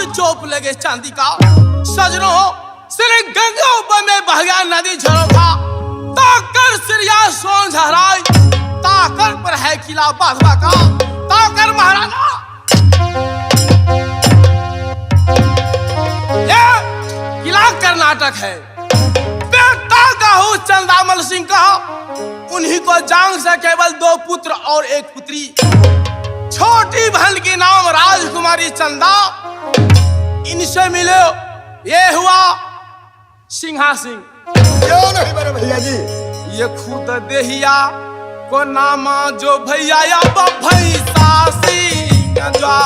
Chop लगे चांदी का। सजनों श्री गंगा ऊपर में बह गया नदी झरोखा, ताकर सिरिया सोन झहराई, ताकर पर है किला बाधवा का, ताकर महाराजा। ये किला कर्नाटक है। बेटा कहूँ चंदामल सिंह का, उन्हीं को जांग से केवल 2 पुत्र और 1 पुत्री। छोटी बहन की नाम राजकुमारी चंदा। इनसे मिले ये हुआ सिंहा सिंह। क्यों नहीं मेरे भैया जी? ये खुद देहिया को नामा जो भैया या भैसा सिंह जा,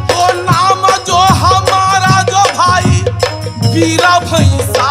वो नाम जो हमारा जो भाई वीरा भैसा।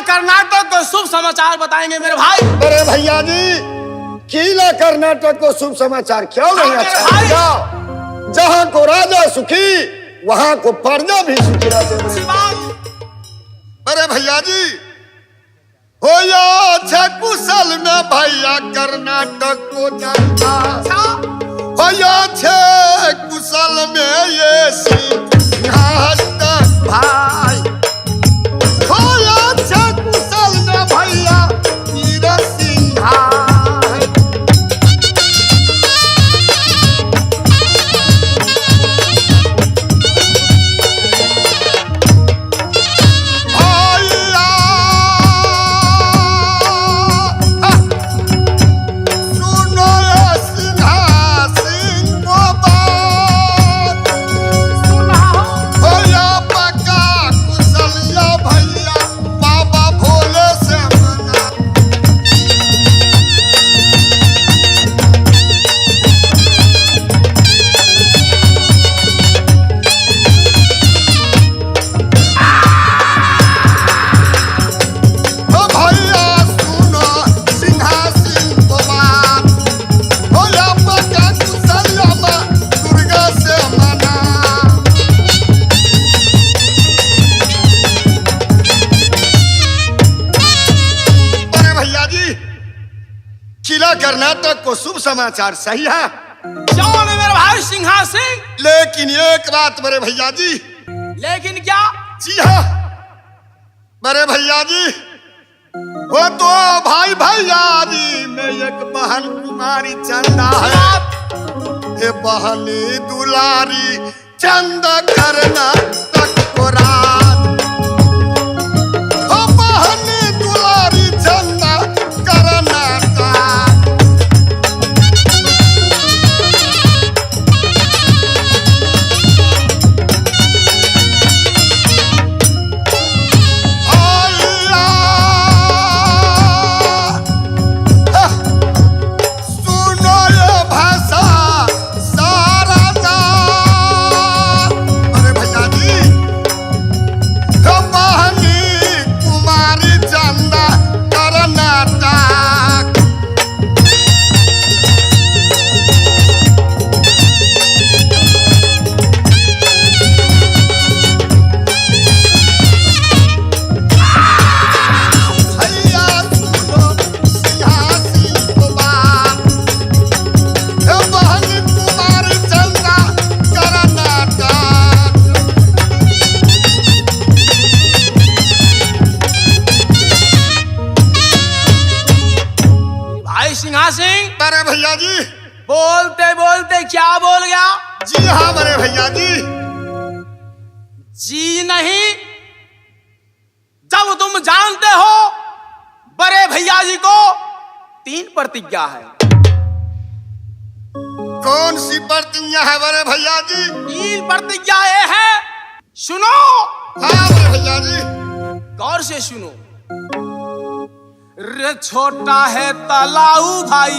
कर्नाटक को शुभ समाचार बताएंगे मेरे भाई। अरे भैया जी, किला कर्नाटक को शुभ समाचार क्यों नहीं अच्छा लगेगा? जहाँ को राजा सुखी वहाँ को प्रजा भी सुखी रहते। अरे भैया जी, हो या अच्छा कुशल में भैया कर्नाटक को जनता, हो या अच्छे कुशल में ये सिंहासन भाई, भैया वीर सिंहा। सुनो सिंहा सिंह को बात, भैया पक्का कुशलिया भैया बाबा भोले से मना। भैया सुनो सिंहा सिंह को बात, भैया पक्का कुशलिया दुर्गा से मना। भैया जी, किला कर्नाटक को शुभ समाचार सही है, कौन है मेरे भाई सिंहा सिंह? लेकिन एक बात मेरे भैया जी। लेकिन क्या? जी हाँ मेरे भैया जी, वो तो भाई भैया जी में एक बहन कुमारी चंदा है। ये बहनी दुलारी चंद कर्नाटक को रात, ओ बहनी दुलारी चंदा कर्नाटक। सुनो ये भाषा सारा जा। अरे भैया जी, बड़े भैया जी। बोलते बोलते क्या बोल गया? जी हाँ बड़े भैया जी। जी नहीं, जब तुम जानते हो बड़े भैया जी को 3 प्रतिज्ञा है। कौन सी प्रतिज्ञा है बड़े भैया जी? 3 प्रतिज्ञा ये है, सुनो। हाँ बड़े भैया जी। गौर से सुनो। रे छोटा है तलाऊ भाई,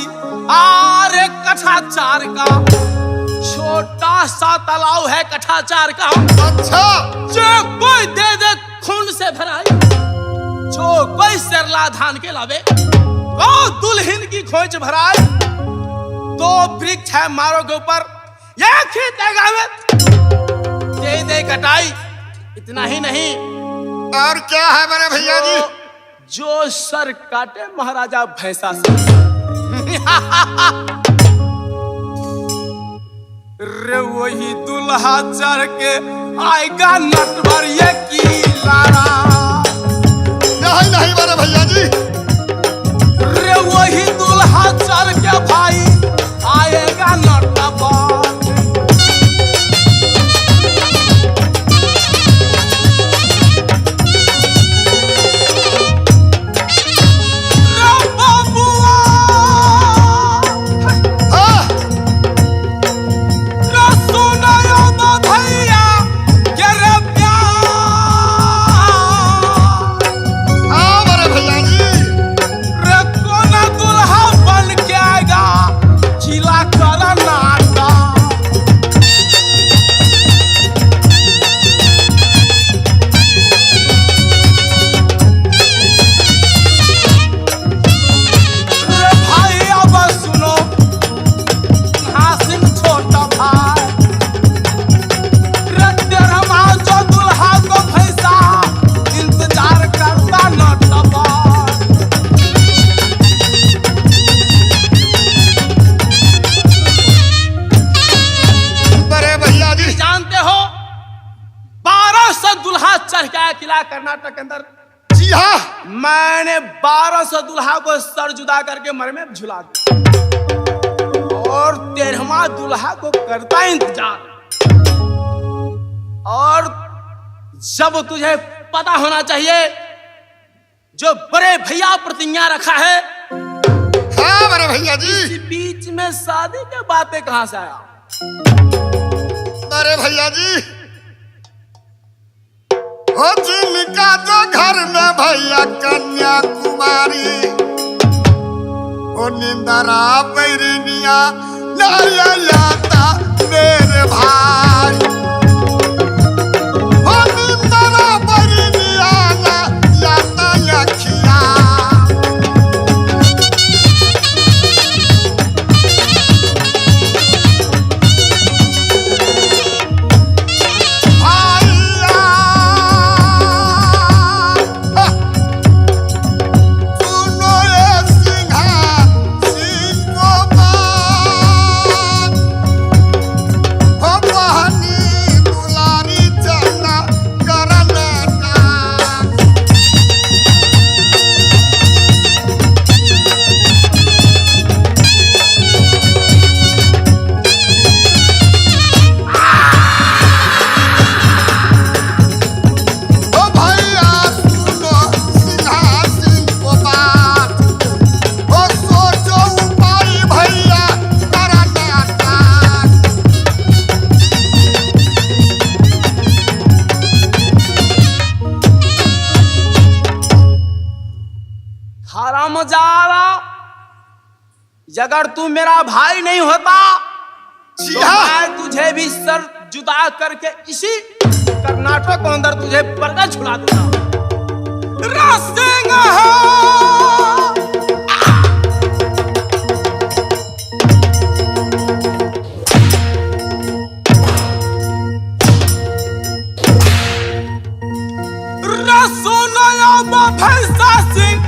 आरे कठाचार का, छोटा सा तालाब है कठाचार का। अच्छा। जो कोई दे दे खून से भराई, जो कोई सरला धान के लावे, वो दुल्हन की खोज भराई। 2 वृक्ष है मारो के ऊपर, एक ही तेगा में दे दे कटाई। इतना ही नहीं, और क्या है बड़े भैया जी? जो सर काटे महाराजा भैंसा से। रे वही दुल्हा चढ़ के आएगा नटवर ये की लारा। नहीं नहीं बड़े भैया जी। रे वही दुल्हा चढ़ के भाई आएगा नटवर। किला कर्नाटक के अंदर। जी हाँ। मैंने 1200 दुल्हा को सर जुदा करके मर में झुला दिया और 13वां दुल्हा को करता इंतजार। और जब तुझे पता होना चाहिए जो बड़े भैया प्रतिज्ञा रखा है। हाँ बड़े भैया जी। इस बीच में शादी के बातें कहां से आया? बड़े भैया जी, हो जिनका जो घर में भैया कन्याकुमारी, ओ निंदरा बैरिनिया नाया याता मेरे भाई, हो निंदरा बैरिनिया ना याता लखिया। अगर तू मेरा भाई नहीं होता तो मैं तुझे भी सर जुदा करके इसी कर्नाटक के अंदर तुझे बरगा छुड़ा दूंगा। रास्तेंगा भैंसा सिंह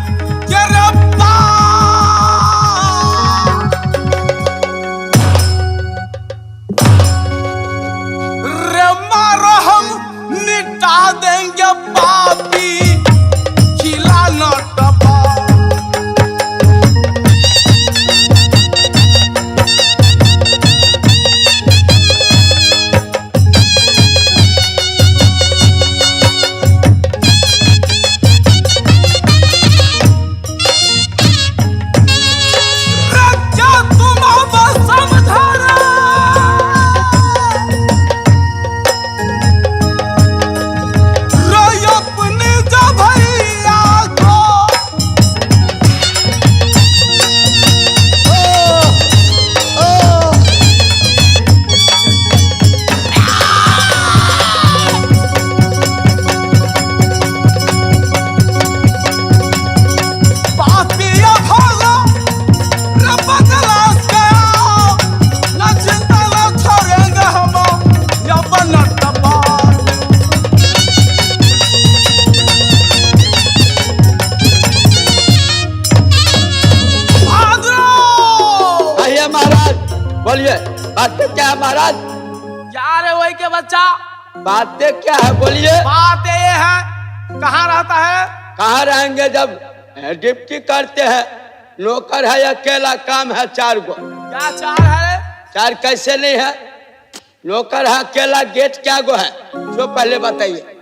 देंगे पापी खिला न टपा। महाराज। क्या रे वही के बच्चा, बातें क्या है बोलिए। बात ये है, कहाँ रहता है? कहाँ रहेंगे जब ड्यूटी करते हैं, नौकर है अकेला, काम है 4 गो। क्या 4 है? 4 कैसे नहीं है, नौकर है अकेला, गेट क्या गो है, जो पहले बताइए।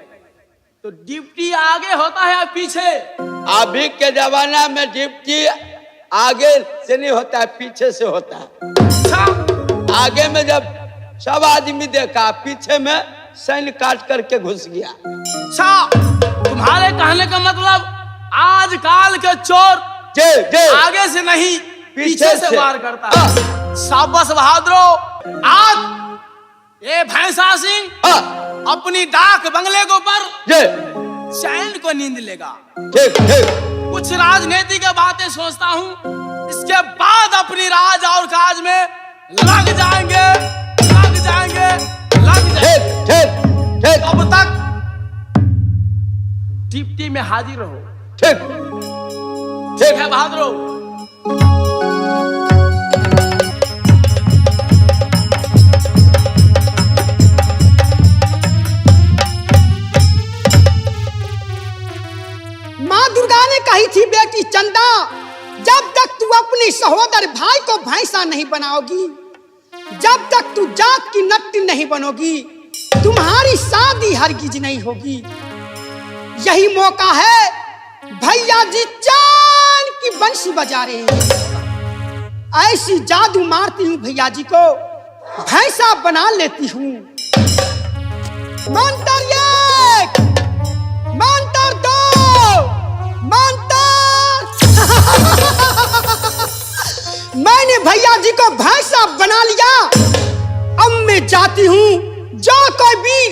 तो ड्यूटी आगे होता है या पीछे? अभी के जमाना में ड्यूटी आगे से नहीं होता है, पीछे से होता है। अच्छा। आगे में जब सब आदमी देखा, पीछे में सैन काट करके घुस गया। अच्छा, तुम्हारे कहने का मतलब आजकल के चोर जे जे आगे से नहीं पीछे से वार करता है। शाबाश बहादुरो। आज ये भैंसा सिंह अपनी डाक बंगले के ऊपर जे चैन को नींद लेगा। ठीक ठीक। कुछ राजनीति की बातें सोचता हूँ, इसके बाद अपनी राज और काज में लग जाएंगे, लग जाएंगे, लग जाएंगे। ठीक ठीक ठीक। तब तक डिप्टी में हाजिर रहो। ठीक ठीक है बहादुरो। माँ दुर्गा ने कही थी, बेटी चंदा, जब तक तू अपने सहोदर भाई को भैंसा नहीं बनाओगी, जब तक तू जात की नट्टी नहीं बनोगी, तुम्हारी शादी हरगिज नहीं होगी। यही मौका है, भैया जी चांद की बंसी बजा रहे हैं, ऐसी जादू मारती हूँ भैया जी को, भैंसा बना लेती हूँ। मंत्र 1, मंत्र 2, मंत्र मैंने भैया जी को भैंसा बना लिया। अब मैं जाती हूँ, जो कोई वीर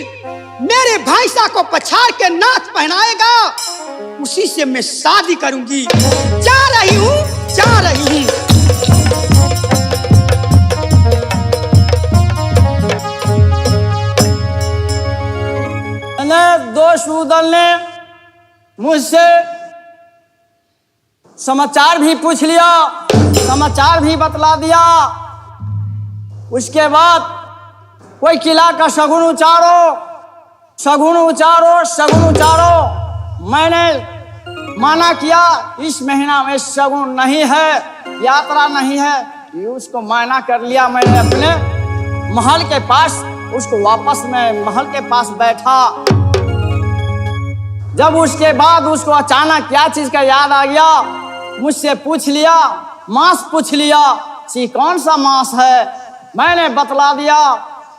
मेरे भैंसा को पछाड़ के नाथ पहनाएगा, उसी से मैं शादी करूंगी। जा रही हूँ, जा रही हूँ। दोस्त उदल ने मुझसे समाचार भी पूछ लिया, समाचार भी बतला दिया। उसके बाद कोई किला का शगुन उचारो, शगुन उचारो, शगुन उचारो। मैंने माना किया, इस महीना में शगुन नहीं है, यात्रा नहीं है, ये उसको माना कर लिया। मैंने अपने महल के पास उसको वापस मैं महल के पास बैठा। जब उसके बाद उसको अचानक क्या चीज का याद आ गया, मुझसे पूछ लिया, मांस पूछ लिया, सी कौन सा मांस है? मैंने बतला दिया,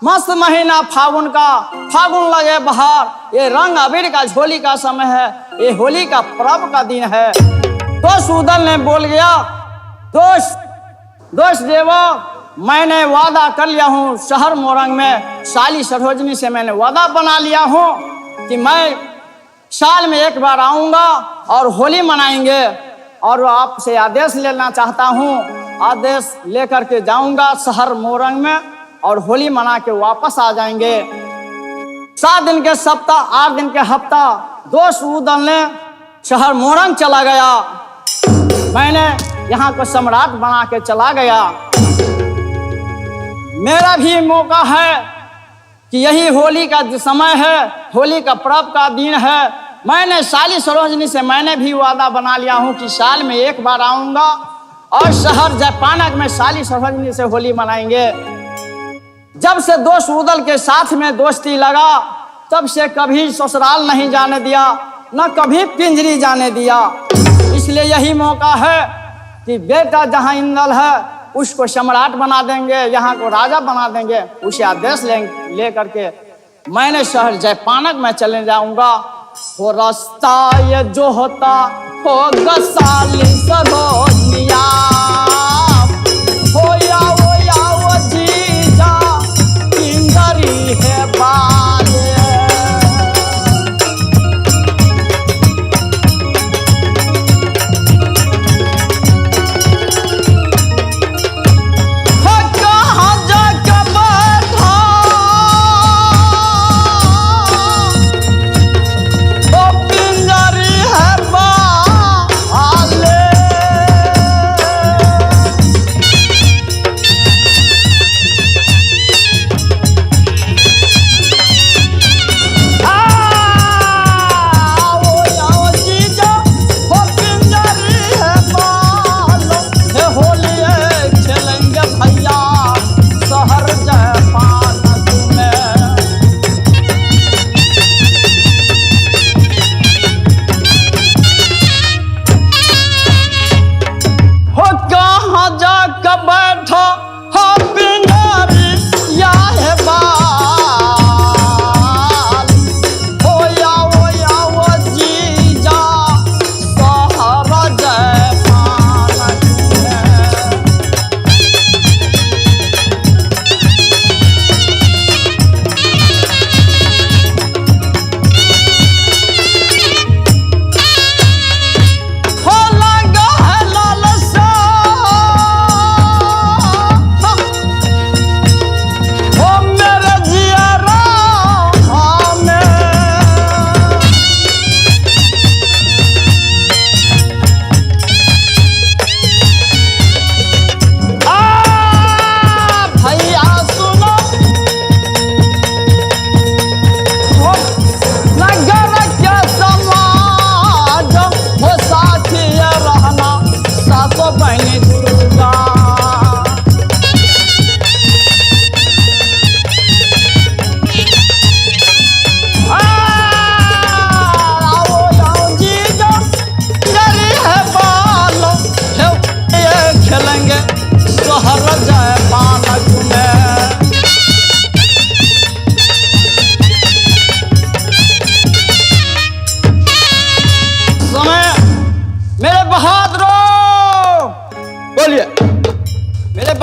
मस्त महीना फागुन का, फागुन लगे बहार, ये रंग अबीर का झोली का समय है, ये होली का पर्व का दिन है। दोस्त उदल ने बोल गया, दोस्त देवो, मैंने वादा कर लिया हूँ, शहर मोरंग में साली सरोजनी से मैंने वादा बना लिया हूँ कि मैं साल में एक बार आऊंगा और होली मनाएंगे। और आपसे आदेश लेना चाहता हूँ, आदेश लेकर के जाऊंगा शहर मोरंग में और होली मना के वापस आ जाएंगे। 7 दिन के सप्ताह, 8 दिन के हफ्ता दोस्त उदल ने शहर मोरंग चला गया। मैंने यहाँ को सम्राट बना के चला गया। मेरा भी मौका है कि यही होली का समय है, होली का पर्व का दिन है। मैंने साली सरोजनी से मैंने भी वादा बना लिया हूँ कि साल में एक बार आऊंगा और शहर जयपानक में साली सरोजनी से होली मनाएंगे। जब से दोस्त उदल के साथ में दोस्ती लगा, तब से कभी ससुराल नहीं जाने दिया, न कभी पिंजरी जाने दिया। इसलिए यही मौका है कि बेटा जहाँ इंदल है उसको सम्राट बना देंगे, यहाँ को राजा बना देंगे। उसे आदेश ले करके मैंने शहर जयपानक में चले जाऊंगा। हो रास्ता ये जो होता होगा साली सरोजनिया, हो या वो जीजा इंदरी है बाले।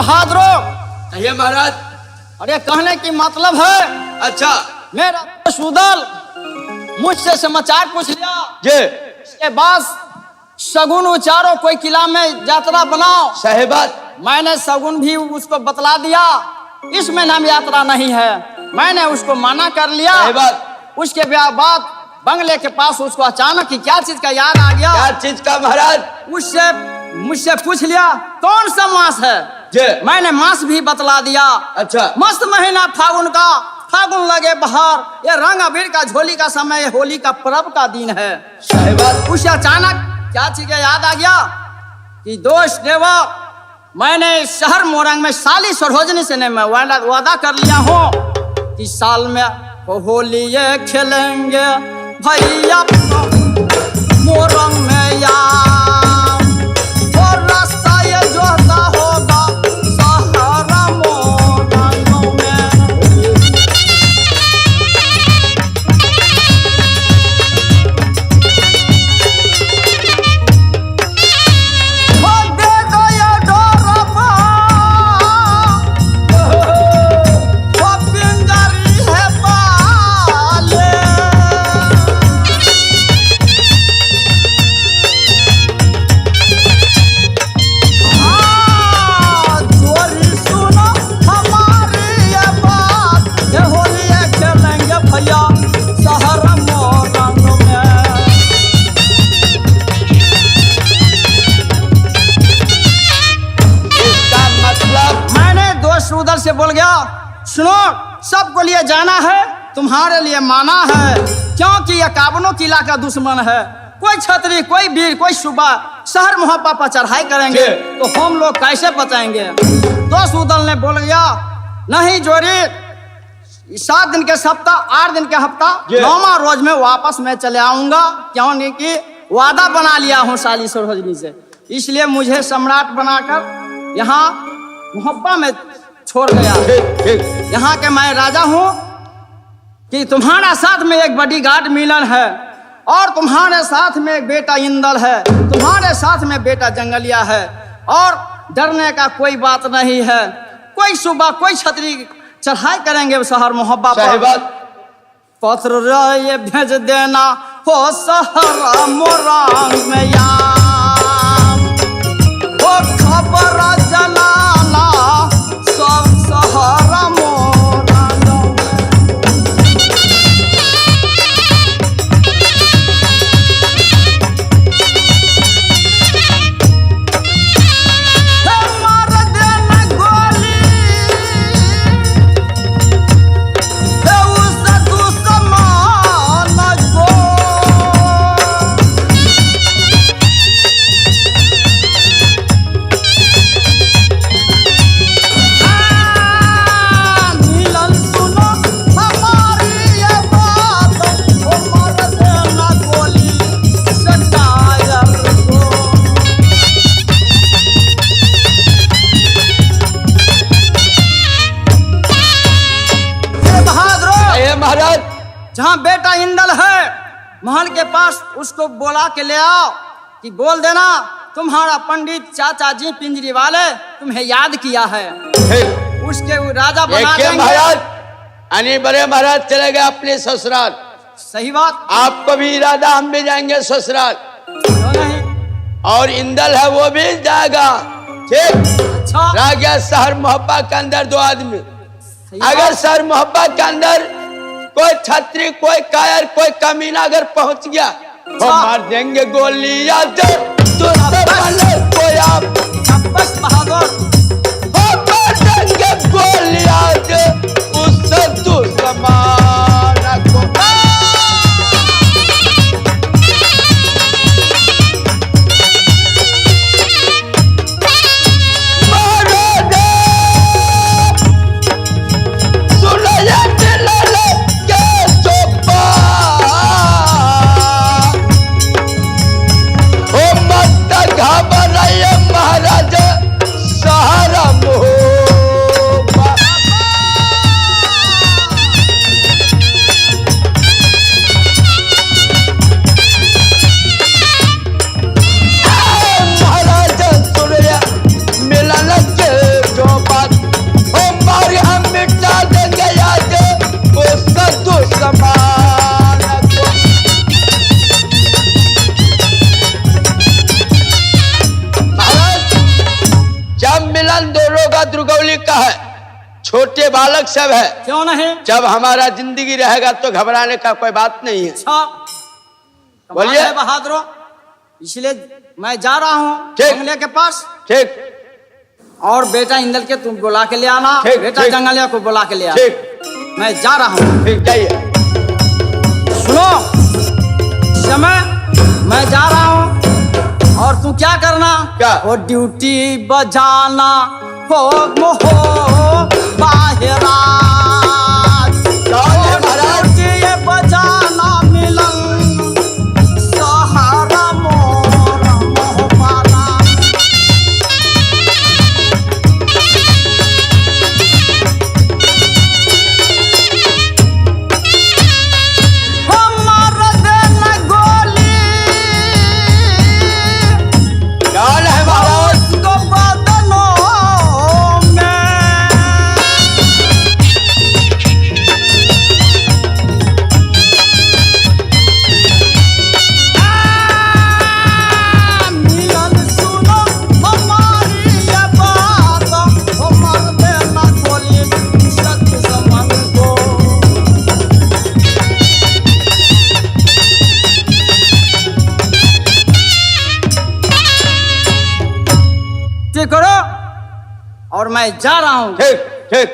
बहादुर। कहिए महाराज। अरे कहने की मतलब है, अच्छा मेरा दोस्त उदल मुझसे समाचार पूछ लिया। जी। इसके बाद शगुन उचारो, कोई किला में यात्रा बनाओ। सही बात। मैंने शगुन भी उसको बतला दिया, इसमें नाम यात्रा नहीं है। मैंने उसको माना कर लिया। सही बात। उसके बाद बंगले के पास उसको अचानक ही क्या चीज का याद आ गया। क्या चीज का महाराज? उससे मुझसे पूछ लिया कौन सा मास है। जी। मैंने मास भी बतला दिया। अच्छा। मस्त महीना फागुन का, फागुन लगे बहार, ये रंग अबीर का झोली का समय, ये होली का पर्व का दिन है। सही बात। उसे अचानक क्या चीज का याद आ गया कि दोस्त देवा, मैंने शहर मोरंग में साली सरोजनी से मैं वादा कर लिया हूँ कि साल में होली ये खेलेंगे भैया मोरंग में यार, और रास्ता ये जोता होगा सहारा मोरंग में। वो दे दो ये डोरबा, वो पिंजरी है बाले। चोरी सुनो हमारी ये बात, ये होली ये खेलेंगे भैया शहर मोरंग में। इसका मतलब? मैंने दोस्त उधर से बोल गया, सुनो सबको लिए जाना है, तुम्हारे लिए माना है, क्योंकि ये काबनो किला का दुश्मन है। कोई छतरी, कोई वीर, कोई सुबह शहर मुहब्बा पर चढ़ाई करेंगे तो हम लोग कैसे बचाएंगे। दोस्त उधर ने बोल गया, नहीं जोरी, 7 दिन के सप्ताह, 8 दिन के हफ्ता, 9वां रोज में वापस मैं चले आऊंगा, क्योंकि वादा बना लिया हूँ साली सरोजनी से। इसलिए मुझे सम्राट बनाकर यहाँ मुहब्बा में छोड़ गया। यहाँ के मैं राजा हूँ कि तुम्हारा साथ में एक बॉडीगार्ड मिलन है, और तुम्हारे साथ में एक बेटा इंदल है, तुम्हारे साथ में बेटा जंगलिया है, और डरने का कोई बात नहीं है। कोई सुबह कोई छतरी चढ़ाई करेंगे शहर मोहब्बा सही पर। बात। पत्र ये भेज देना हो शहर मोरंग में यार, हो खबर जलाना सब शहर मोरंग में। हे मार देना गोली, हे उस दुश्मन को। मिलन सुनो हमारी ये बात, ओ मार देना गोली सटायर को। बहादुर, कहिए महाराज। जहाँ बेटा इंदल है महल के पास, उसको बोला के ले आओ कि बोल देना तुम्हारा पंडित चाचा जी पिंजरी वाले तुम्हें याद किया है, उसके वो राजा बना देखिए देंगे। महाराज, अनी बड़े महाराज चले गए अपने ससुराल। सही बात। आपको भी इरादा, हम भी जाएंगे ससुराल, क्यों नहीं? और इंदल है वो भी जाएगा। ठीक। अच्छा, रह गया शहर मोहब्बा के अंदर 2 आदमी। सही बात। अगर शहर मोहब्बा के अंदर कोई छतरी, कोई कायर, कोई कमीना अगर पहुंच गया तो मार देंगे गोली। याद कोई आप बस बहादुर, मार देंगे गोली आज उस दुश्मन को। मारो दे, सुनो ये दिल के चोपा, ओ मत घबराइए महाराज, सहारा मोहब्बा। छोटे बालक सब है, क्यों नहीं? जब हमारा जिंदगी रहेगा तो घबराने का कोई बात नहीं है। अच्छा बोलिए। बोलिए बहादुर, इसलिए मैं जा रहा हूँ ठीक। जंगले के पास, ठीक और बेटा इंदल के तुम बुला के ले आना, ठीक, बेटा ठीक। जंगलिया को बुला के ले आना। ठीक मैं जा रहा हूँ। ठीक, जाइए। सुनो, समय मैं जा रहा हूँ और तू क्या करना? क्या? वो ड्यूटी बजाना हो मोहो बाहरा, जाओ महाराज। ड्यूटी बजाना मिलन सहारा मोर मोह पाला। हमार देना गोली जान है महाराज। उसको बदनों में मिलन सुनो हमारी ये बात, हमार देना गोली सत्य समन को। ठीक करो और मैं जा रहा हूँ। ठीक ठीक